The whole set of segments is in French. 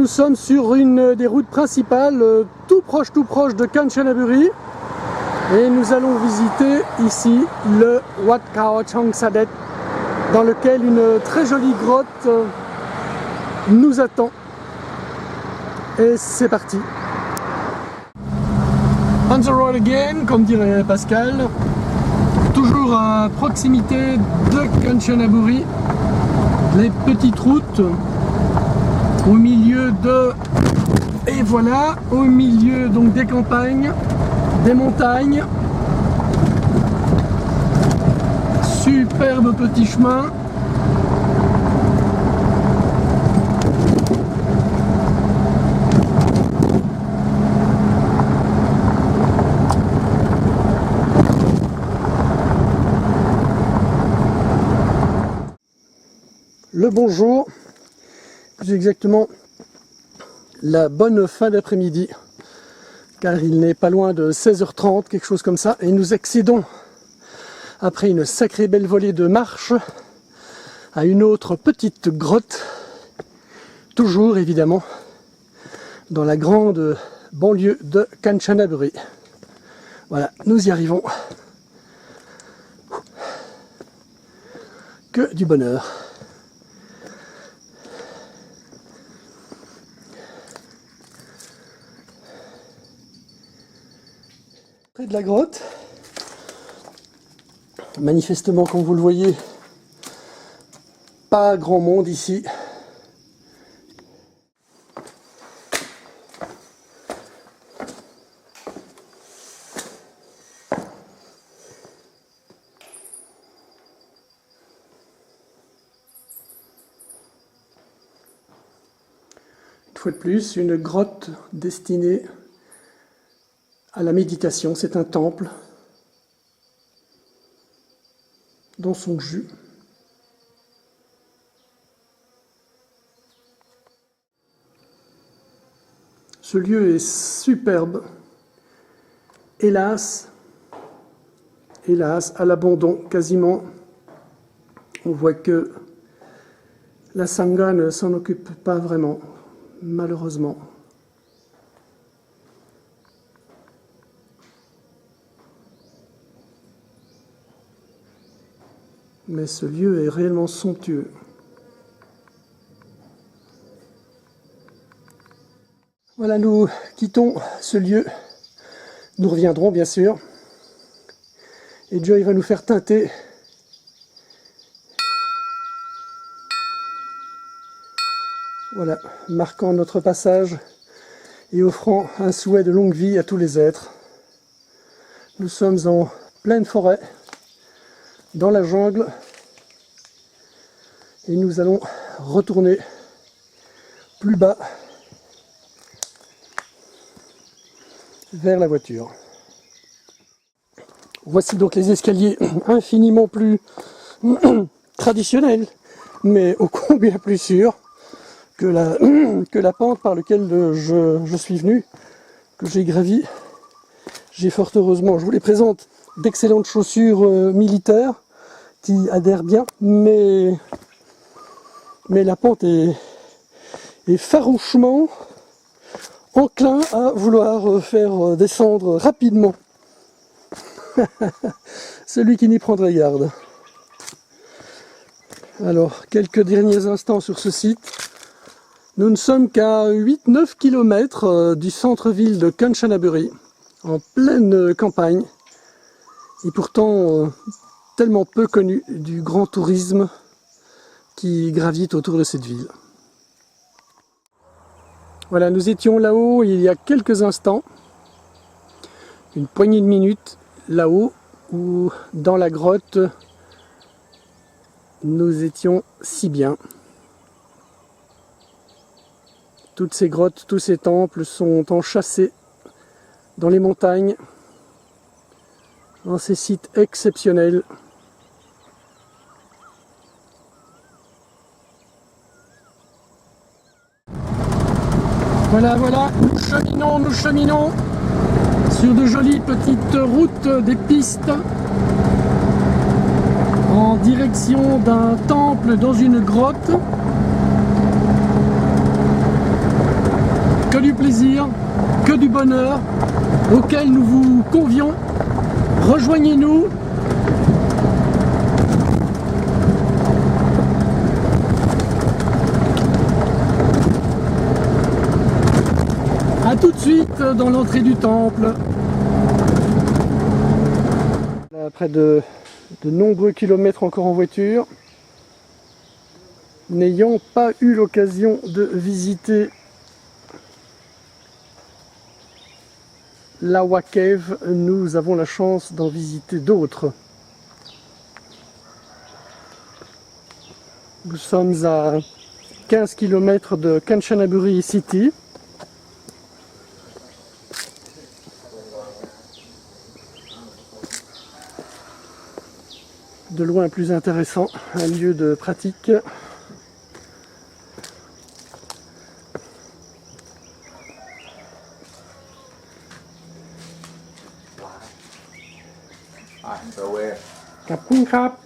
sommes sur une des routes principales, tout proche de Kanchanaburi. Et nous allons visiter ici le Wat Khao Chang Sadet, dans lequel une très jolie grotte nous attend. Et c'est parti. On the road again, comme dirait Pascal. Toujours à proximité de Kanchanaburi. Les petites routes au milieu de... Et voilà, au milieu donc des campagnes, des montagnes. Superbe petit chemin. Le bonjour, plus exactement la bonne fin d'après-midi, car il n'est pas loin de 16h30, quelque chose comme ça, et nous accédons, après une sacrée belle volée de marche, à une autre petite grotte, toujours évidemment dans la grande banlieue de Kanchanaburi. Voilà, nous y arrivons. Que du bonheur. Près de la grotte, manifestement comme vous le voyez, pas grand monde ici. Une fois de plus, une grotte destinée à la méditation. C'est un temple dans son jus. Ce lieu est superbe. Hélas, à l'abandon quasiment. On voit que la Sangha ne s'en occupe pas vraiment, malheureusement. Mais ce lieu est réellement somptueux. Voilà, nous quittons ce lieu. Nous reviendrons bien sûr. Et Joy va nous faire teinter. Voilà, marquant notre passage et offrant un souhait de longue vie à tous les êtres. Nous sommes en pleine forêt, dans la jungle, et nous allons retourner plus bas vers la voiture. Voici donc les escaliers infiniment plus traditionnels, mais ô combien plus sûrs que la pente par laquelle je suis venu, que j'ai gravi. J'ai fort heureusement, je vous les présente, d'excellentes chaussures militaires qui adhèrent bien, mais la pente est farouchement enclin à vouloir faire descendre rapidement celui qui n'y prendrait garde. Alors, quelques derniers instants sur ce site. Nous ne sommes qu'à 8-9 km du centre-ville de Kanchanaburi, en pleine campagne, et pourtant tellement peu connu du grand tourisme qui gravite autour de cette ville. Voilà, nous étions là-haut il y a quelques instants, une poignée de minutes, là-haut, où dans la grotte, nous étions si bien. Toutes ces grottes, tous ces temples sont enchâssés dans les montagnes, dans ces sites exceptionnels. Voilà, nous cheminons sur de jolies petites routes, des pistes, en direction d'un temple dans une grotte. que du plaisir, que du bonheur, auquel nous vous convions. Rejoignez-nous. A tout de suite dans l'entrée du temple. Après de nombreux kilomètres encore en voiture, n'ayant pas eu l'occasion de visiter l'Awa Cave, nous avons la chance d'en visiter d'autres. Nous sommes à 15 km de Kanchanaburi City. De loin plus intéressant, un lieu de pratique. Kapun Krap.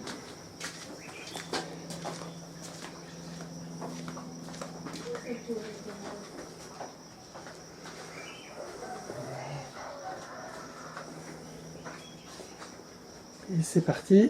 Et c'est parti.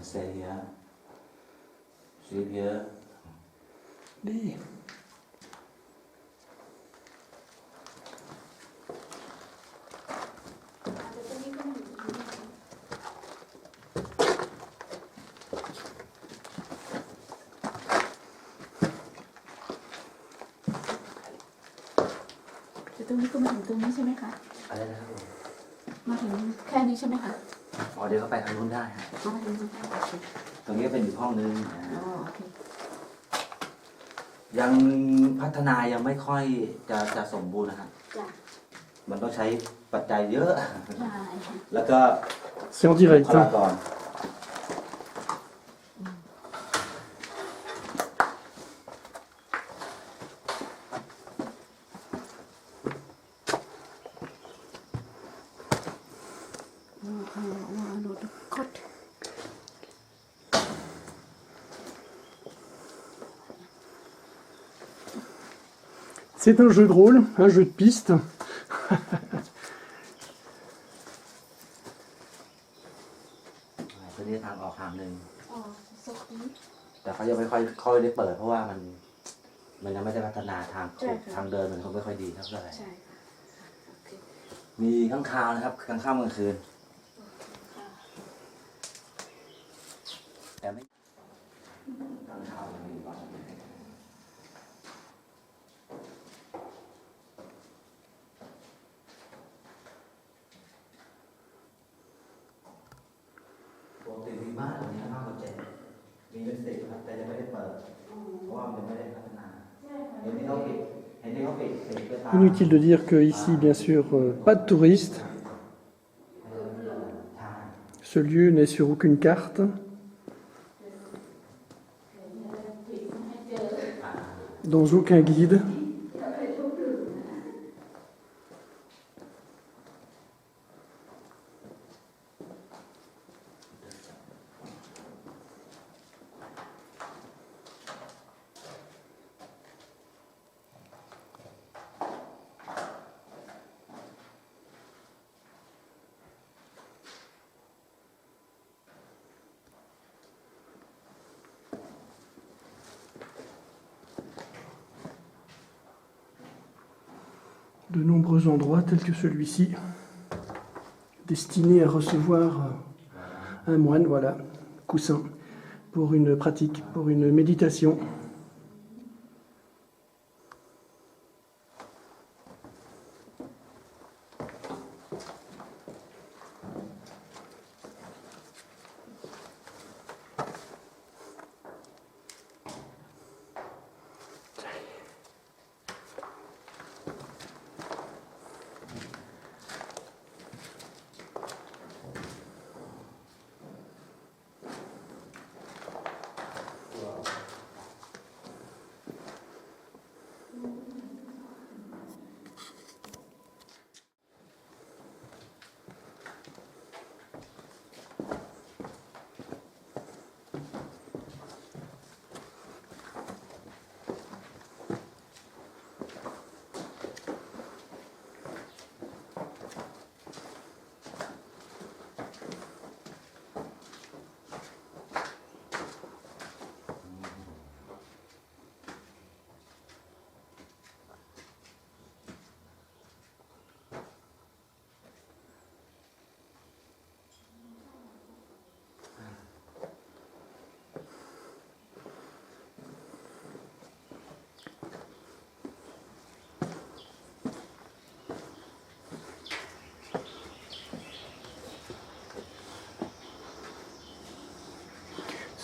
Stay here. Sleep here. ดี ตรงนี้ก็มาถึงตรงนี้ใช่ไหมคะ อะไรนะครับผม มาถึงแค่นี้ใช่ไหมคะ อ๋อเดี๋ยวก็ไปทางนู้นได้ฮะ มาถึงตรงนี้โอเค ตรงนี้เป็นอีกห้องนึงนะ อ๋อโอเค ยังพัฒนายังไม่ค่อยจะสมบูรณ์นะฮะ จ้ะ มันต้องใช้ปัจจัยเยอะ ใช่ค่ะ แล้วก็ C'est en direct. บุคลากร C'est un jeu de rôle, un jeu de piste. ตัวนี้ทางออกทางหนึ่ง อ๋อสุดนี้ แต่เขายังไม่ค่อยได้เปิดเพราะว่ามันยังไม่ได้พัฒนาทาง ใช่ค่ะ ทางเดินมันคงไม่ค่อยดีเท่าไหร่ ใช่ค่ะโอเค มีข้างคาวนะครับกลางค่ำกลางคืน ค่ะ แต่ไม่กลางคาวมันมีบ้างปกติมีมากกว่านี้มากกว่า7มีเป็น10ครับแต่ยังไม่ได้เปิดเพราะว่ามันยังไม่ได้พัฒนาเห็นที่เขาปิดก็ตาม Inutile de dire que ici, bien sûr, pas de touristes. Ce lieu n'est sur aucune carte. Dans aucun guide. de nombreux endroits tels que celui-ci, destinés à recevoir un moine, voilà, coussin, pour une pratique, pour une méditation.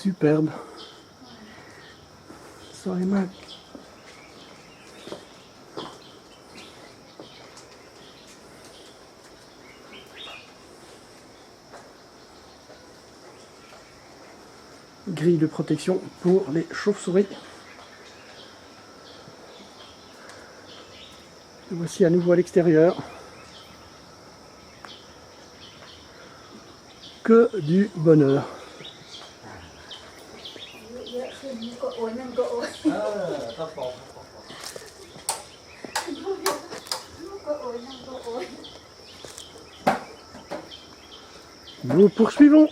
Superbe. Sorry, Mac. Grille de protection pour les chauves-souris. Voici à nouveau à l'extérieur. Que du bonheur. เยอะขึ้นนี่ก็โอนนั่นก็โอน ครับผม ก็โอนนั่นก็โอน Nous poursuivons.